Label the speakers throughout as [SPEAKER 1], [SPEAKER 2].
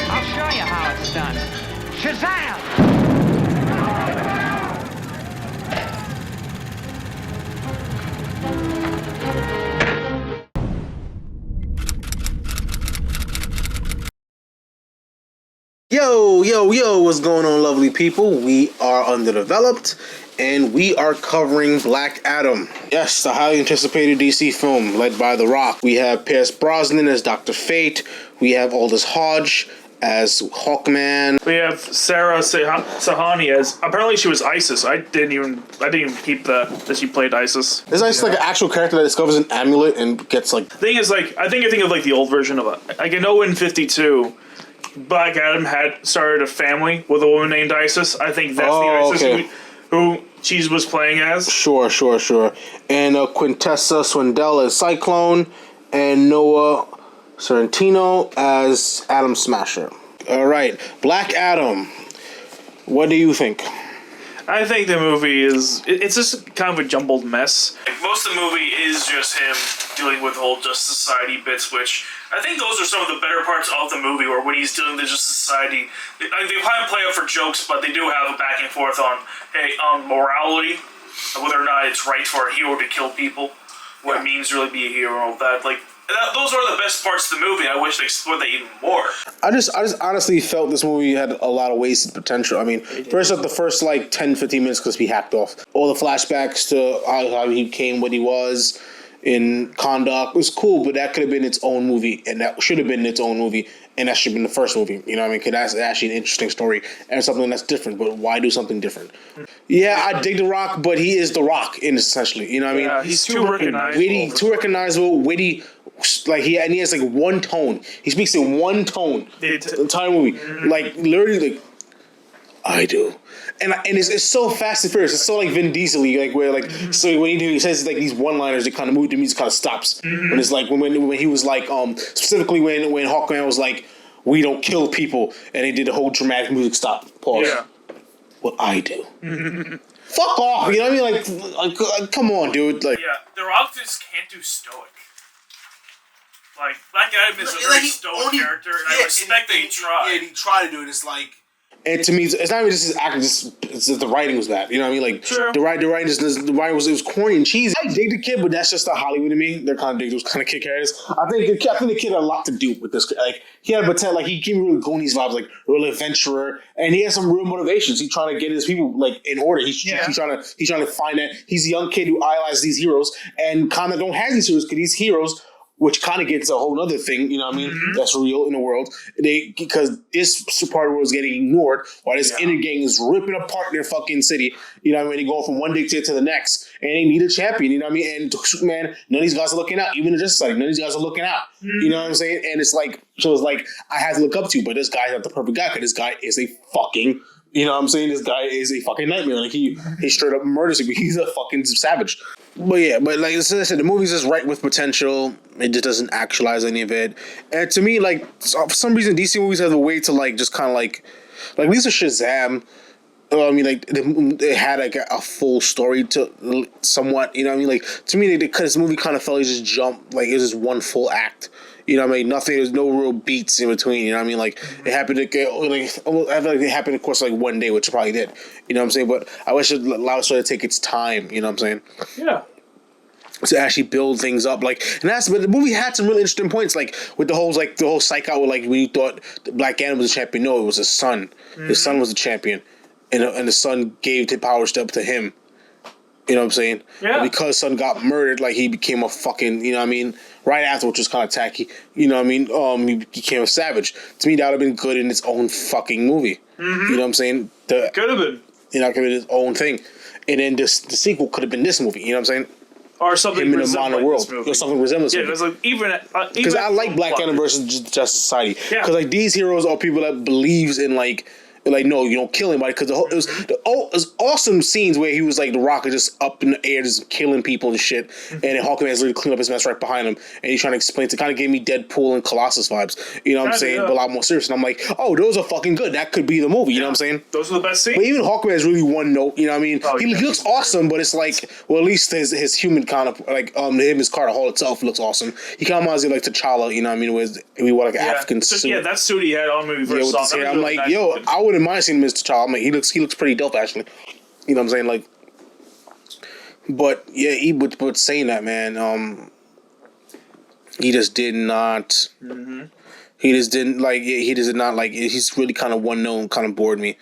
[SPEAKER 1] I'll show you how it's done. Shazam!
[SPEAKER 2] Yo, what's going on, lovely people? We are Underdeveloped, and we are covering Black Adam. Yes, the highly anticipated DC film led by The Rock. We have Pierce Brosnan as Dr. Fate. We have Aldous Hodge as Hawkman.
[SPEAKER 3] We have Sarah Sahani as, apparently she was Isis. I didn't even keep that she played Isis.
[SPEAKER 2] Is Isis like an actual character that discovers an amulet and gets like...
[SPEAKER 3] The thing is, like, I think of like the old version of it. Like, I know in 52, Black Adam had started a family with a woman named Isis. I think that's the Isis who she was playing as.
[SPEAKER 2] Sure. And Quintessa Swindell as Cyclone, and Noah Sorrentino as Atom Smasher. All right, Black Adam. What do you think?
[SPEAKER 3] I think the movie it's just kind of a jumbled mess. Most of the movie is just him dealing with whole Justice Society bits, which I think those are some of the better parts of the movie, or when he's dealing with the Justice Society. They kind of play up for jokes, but they do have a back and forth on morality, whether or not it's right for a hero to kill people, what it means to really be a hero, and all that. Like, those are the best parts of the movie. I wish they explored that even more.
[SPEAKER 2] I just honestly felt this movie had a lot of wasted potential. I mean, first up, the first like 10, 15 minutes because we hacked off. All the flashbacks to how he became what he was in Conduct was cool, but that could have been its own movie, and that should have been its own movie, and that should have been the first movie. You know what I mean? Because that's actually an interesting story and something that's different, but why do something different? Yeah, I dig The Rock, but he is The Rock, essentially. You know what I mean?
[SPEAKER 3] Yeah, he's too recognizable.
[SPEAKER 2] Too recognizable, witty. Like he has like one tone. He speaks in one tone the entire movie. Like literally, like I do, and it's so fast and furious. It's so like Vin Diesel, like where like so when he says like these one-liners, it kind of move the music kind of stops. When it's like when he was like specifically when Hawkman was like, we don't kill people, and they did the whole dramatic music stop pause.
[SPEAKER 3] Yeah.
[SPEAKER 2] What I do. Fuck off. You know what I mean? Like come on, dude. Like
[SPEAKER 3] yeah, The Rock just can't do stoic. Like, Black Adam is a very stoic character, and I respect that he tried.
[SPEAKER 4] Yeah, and he tried to do it. It's like...
[SPEAKER 2] And to me, it's not even just his acting, it's just the writing was bad. You know what I mean? Like,
[SPEAKER 3] sure.
[SPEAKER 2] the writing was corny and cheesy. I dig the kid, but that's just the Hollywood to me. They're kind of dig those kind of kid characters. I think the kid had a lot to do with this. Like, he had to pretend, like, he gave me really Goonies vibes, like, real adventurer, and he has some real motivations. He's trying to get his people, like, in order. He's trying to find that. He's a young kid who idolizes these heroes, and kind of don't have these heroes, because these heroes... Which kind of gets a whole other thing, you know what I mean? That's real in the world. Because this part of the world is getting ignored while this inner gang is ripping apart their fucking city. You know what I mean? They go from one dictator to the next, and they need a champion. You know what I mean? And man, none of these guys are looking out. Even the Justice Society, none of these guys are looking out. You know what I'm saying? And it's like, so it's like I have to look up to, but this guy's not the perfect guy because this guy is a fucking. You know what I'm saying? This guy is a fucking nightmare. Like he straight up murders people. He's a fucking savage. But yeah, but like I said, the movie's just right with potential. It just doesn't actualize any of it. And to me, like for some reason, DC movies have a way to like just kind of like at least a Shazam. I mean, like they had like a full story to somewhat. You know what I mean? Like to me, because this movie kind of felt like just jump. Like it was just one full act. You know what I mean? Nothing. There's no real beats in between. You know what I mean? Like it happened to get like I feel like it happened, of course, like one day, which it probably did. You know what I'm saying? But I wish it allowed us to take its time. You know what I'm saying?
[SPEAKER 3] Yeah.
[SPEAKER 2] To actually build things up, like, and but the movie had some really interesting points, like with the whole psych out, with like when you thought Black Adam was a champion. No, it was his son. His son was the champion, and the son gave the power step to him. You know what I'm saying? Yeah. And because son got murdered, like he became a fucking, you know what I mean? Right after, which was kind of tacky. You know what I mean? He became a savage. To me, that would have been good in its own fucking movie. You know what I'm saying?
[SPEAKER 3] Could have been.
[SPEAKER 2] You know, could have been its own thing, and then the sequel could have been this movie. You know what I'm saying?
[SPEAKER 3] Or something resembling this movie.
[SPEAKER 2] Or something resembling this movie.
[SPEAKER 3] Yeah, like even
[SPEAKER 2] because I like Black Adam versus Justice Society. Yeah. Because like these heroes are people that believes in like like, no, you don't kill anybody, because it was awesome scenes where he was like the Rock is just up in the air just killing people and shit, and then Hawkman's literally cleaning up his mess right behind him, and he's trying to explain it. Kind of gave me Deadpool and Colossus vibes, you know what I'm saying? But a lot more serious, and I'm like, oh, those are fucking good. That could be the movie, you know what I'm saying?
[SPEAKER 3] Those are the best scenes.
[SPEAKER 2] But even Hawkman is really one note, you know what I mean?
[SPEAKER 3] Oh,
[SPEAKER 2] he looks awesome, but it's like, well, at least his human kind of like his Carter Hall itself looks awesome. He kind of reminds me like T'Challa, you know what I mean? With we wore like an African suit.
[SPEAKER 3] Yeah, that suit he had on when we first saw him.
[SPEAKER 2] I'm like, yo, I wouldn't mind seeing Mr. T'Challa. I'm like, he looks pretty dope actually. You know what I'm saying? Like, but yeah, but saying that, man, he just did not. He just didn't like. He just did not like. He's really kind of one known. Kind of bored me.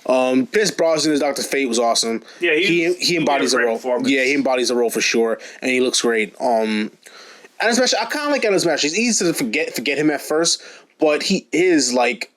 [SPEAKER 2] Pierce Brosnan as Dr. Fate was awesome. Yeah, he embodies a role. Yeah, he embodies a role for sure, and he looks great. And especially, I kind of like Adam Smasher. It's easy to forget him at first, but he is like.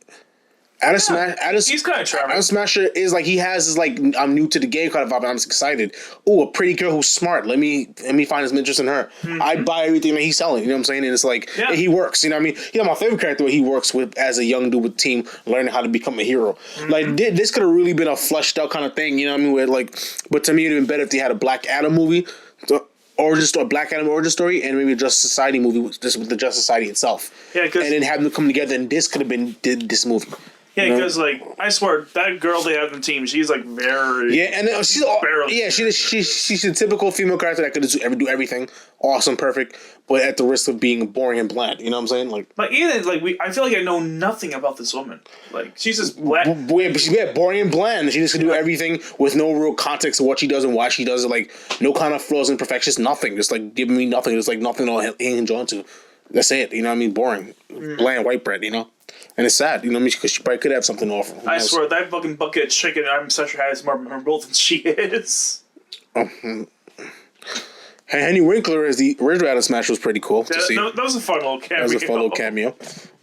[SPEAKER 2] He's
[SPEAKER 3] kind of charming.
[SPEAKER 2] Adam Smasher is like, he has this like, I'm new to the game kind of vibe, and I'm just excited. Ooh, a pretty girl who's smart. Let me find some interest in her. I buy everything that he's selling. You know what I'm saying? And it's like, he works. You know what I mean? You know, my favorite character he works with as a young dude with team, learning how to become a hero. Like, this could have really been a fleshed out kind of thing. You know what I mean? Where like, but to me, it'd been better if they had a Black Adam movie. Black Adam origin story, and maybe a Justice Society movie just with the Justice Society itself. Yeah, and then have them come together, and this could have been this movie.
[SPEAKER 3] Yeah, because like I swear that girl they have in the team, she's like very
[SPEAKER 2] and she's a typical female character that could do everything, awesome, perfect, but at the risk of being boring and bland. You know what I'm saying? Like
[SPEAKER 3] even like I feel like I know nothing about this woman. Like she's just bland.
[SPEAKER 2] But she's boring and bland. She just can do everything with no real context of what she does and why she does it. Like no kind of flaws and imperfections, nothing. Just like giving me nothing. Just like nothing to hinge on to. That's it. You know what I mean? Boring, bland white bread. You know. And it's sad, you know what I mean? Because she probably could have something to offer.
[SPEAKER 3] I swear, that fucking bucket of chicken I'm such a has more memorable than she is.
[SPEAKER 2] Henry Winkler as the original Adam Smasher was pretty cool to see.
[SPEAKER 3] That was a fun little cameo.
[SPEAKER 2] That was a fun little cameo.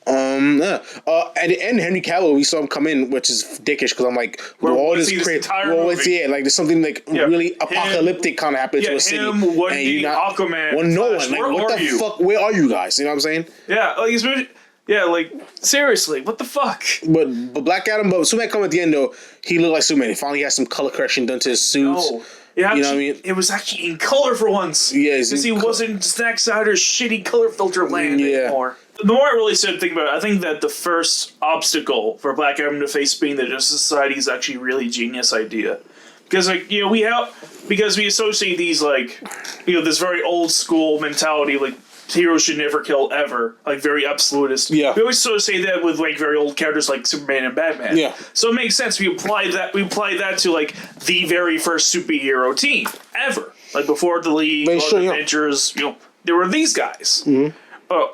[SPEAKER 2] At the end, Henry Cavill, we saw him come in, which is dickish because I'm like, all this crazy. Like there's something like really apocalyptic kind of happening to a city.
[SPEAKER 3] And you're not Aquaman.
[SPEAKER 2] Well, no one. Like, what the fuck? Where are you guys? You know what I'm saying?
[SPEAKER 3] Yeah, like it's really. Yeah, like, seriously, what the fuck?
[SPEAKER 2] But Black Adam, but Superman come at the end, though, he looked like Superman. He finally had some color correction done to his suits.
[SPEAKER 3] No. You know what I mean? It was actually in color for once.
[SPEAKER 2] Yeah.
[SPEAKER 3] Because he wasn't Zack Snyder's shitty color filter land anymore. The more I really started thinking about it, I think that the first obstacle for Black Adam to face being the Justice Society is actually a really genius idea. Because, like, you know, we associate these, like, you know, this very old school mentality, like, heroes should never kill ever, like very absolutist. Yeah, we always sort of say that with like very old characters like Superman and Batman. Yeah, so it makes sense. We apply that to like the very first superhero team ever, like before the League or the Avengers. You know, there were these guys.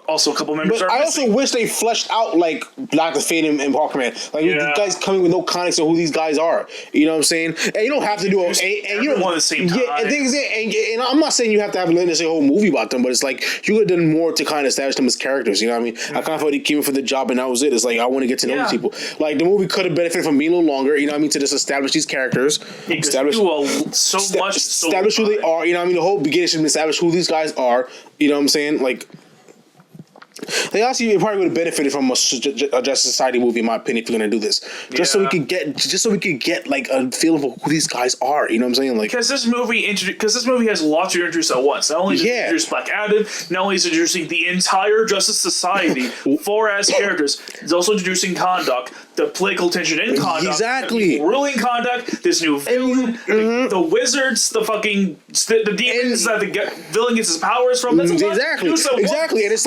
[SPEAKER 3] Also, a couple members. But I
[SPEAKER 2] also wish they fleshed out like Dr. Fate and Hawkman. Like these guys coming with no context of who these guys are. You know what I'm saying? And you don't have to do and you don't
[SPEAKER 3] want the same time.
[SPEAKER 2] Yeah, and things and I'm not saying you have to have a whole movie about them, but it's like you could have done more to kind of establish them as characters. You know what I mean? I kind of thought he came in for the job and that was it. It's like I want to get to know these people. Like the movie could have benefited from being a little longer. You know what I mean? To just establish these characters, establish who they are. You know what I mean? The whole beginning should establish who these guys are. You know what I'm saying? Like. They honestly probably would have benefited from a Justice Society movie, in my opinion, if you're gonna do this. Just so we could get like a feeling of who these guys are. You know what I'm saying? Like
[SPEAKER 3] because this movie has a lot to introduce at once. Not only is it introduce Black Adam, not only is it introducing the entire Justice Society, 4 as characters, it's also introducing Kahndaq, the political tension in Kahndaq,
[SPEAKER 2] exactly,
[SPEAKER 3] ruling Kahndaq, this new villain, the wizards, the demons that the villain gets his powers from. That's
[SPEAKER 2] exactly, and it's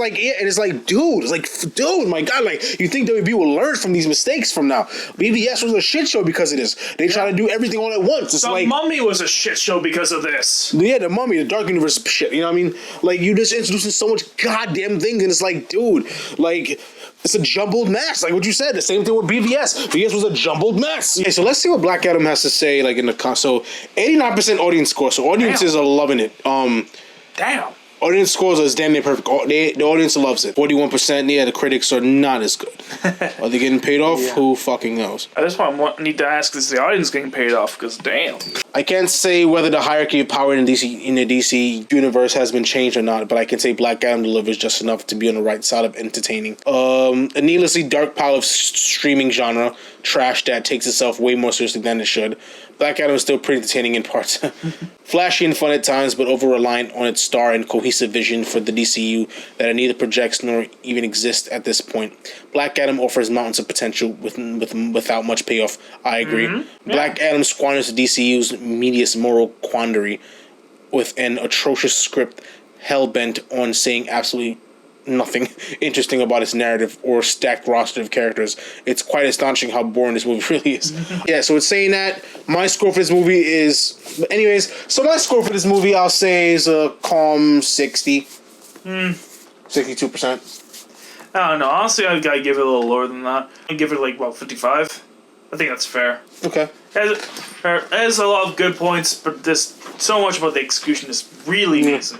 [SPEAKER 2] like, dude, my God, like you think WB will learn from these mistakes from now? BVS was a shit show because of this. They try to do everything all at once. It's
[SPEAKER 3] the Mummy was a shit show because of this.
[SPEAKER 2] Yeah, the Mummy, the Dark Universe shit. You know what I mean? Like you just introducing so much goddamn things, and it's like, dude, like. It's a jumbled mess, like what you said. The same thing with BVS. BVS was a jumbled mess. Okay, so let's see what Black Adam has to say. Like in the so 89% audience score. So audiences are loving it.
[SPEAKER 3] Damn.
[SPEAKER 2] Audience scores are damn near perfect. The audience loves it. 41%. Yeah, the critics are not as good. Are they getting paid off? Who fucking knows?
[SPEAKER 3] At this point, I need to ask: is the audience getting paid off? Because damn.
[SPEAKER 2] I can't say whether the hierarchy of power in the DC universe has been changed or not, but I can say Black Adam delivers just enough to be on the right side of entertaining. A needlessly dark pile of streaming genre trash that takes itself way more seriously than it should. Black Adam is still pretty entertaining in parts. Flashy and fun at times, but over-reliant on its star and cohesive vision for the DCU that it neither projects nor even exists at this point. Black Adam offers mountains of potential without much payoff. I agree. Mm-hmm. Yeah. Black Adam squanders the DCU's media's moral quandary with an atrocious script hell-bent on saying absolutely nothing interesting about its narrative or stacked roster of characters. It's quite astonishing how boring this movie really is. Yeah, so it's saying that my score for this movie is... Anyways, so my score for this movie, I'll say, is a calm 60. 62%.
[SPEAKER 3] I don't know. Honestly, I'd give it a little lower than that. I'd give it, 55. I think that's fair.
[SPEAKER 2] Okay.
[SPEAKER 3] It has a lot of good points, but there's so much about the execution is really missing.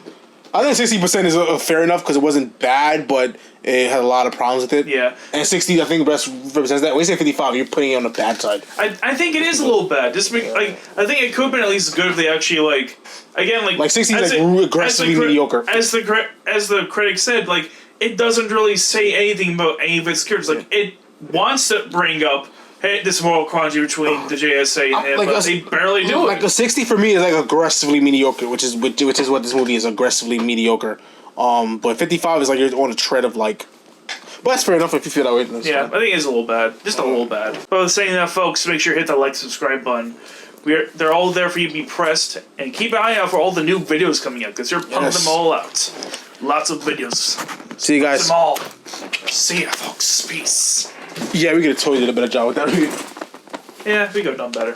[SPEAKER 2] I think 60% is fair enough because it wasn't bad, but it had a lot of problems with it.
[SPEAKER 3] Yeah.
[SPEAKER 2] And 60, I think, best represents that. When you say 55, you're putting it on the bad side.
[SPEAKER 3] I think it is a little bad. I think it could have been at least good if they actually, again,
[SPEAKER 2] 60 is aggressively mediocre.
[SPEAKER 3] As the critic said, it doesn't really say anything about any of its characters. It wants to bring up, hey, this moral quandary between the JSA and him, but they barely do it.
[SPEAKER 2] A 60 for me is aggressively mediocre, which is what this movie is, aggressively mediocre. But 55 is you're on a tread of but that's fair enough if you feel that way.
[SPEAKER 3] Yeah, fine. I think it's a little bad, just a little bad. But saying that, folks, make sure you hit that subscribe button. They're all there for you to be pressed, and keep an eye out for all the new videos coming out because they're pumping them all out. Lots of videos.
[SPEAKER 2] See you guys.
[SPEAKER 3] Them all. See ya, folks. Peace.
[SPEAKER 2] Yeah, we could have totally did a better job with that.
[SPEAKER 3] Yeah, we could have done better.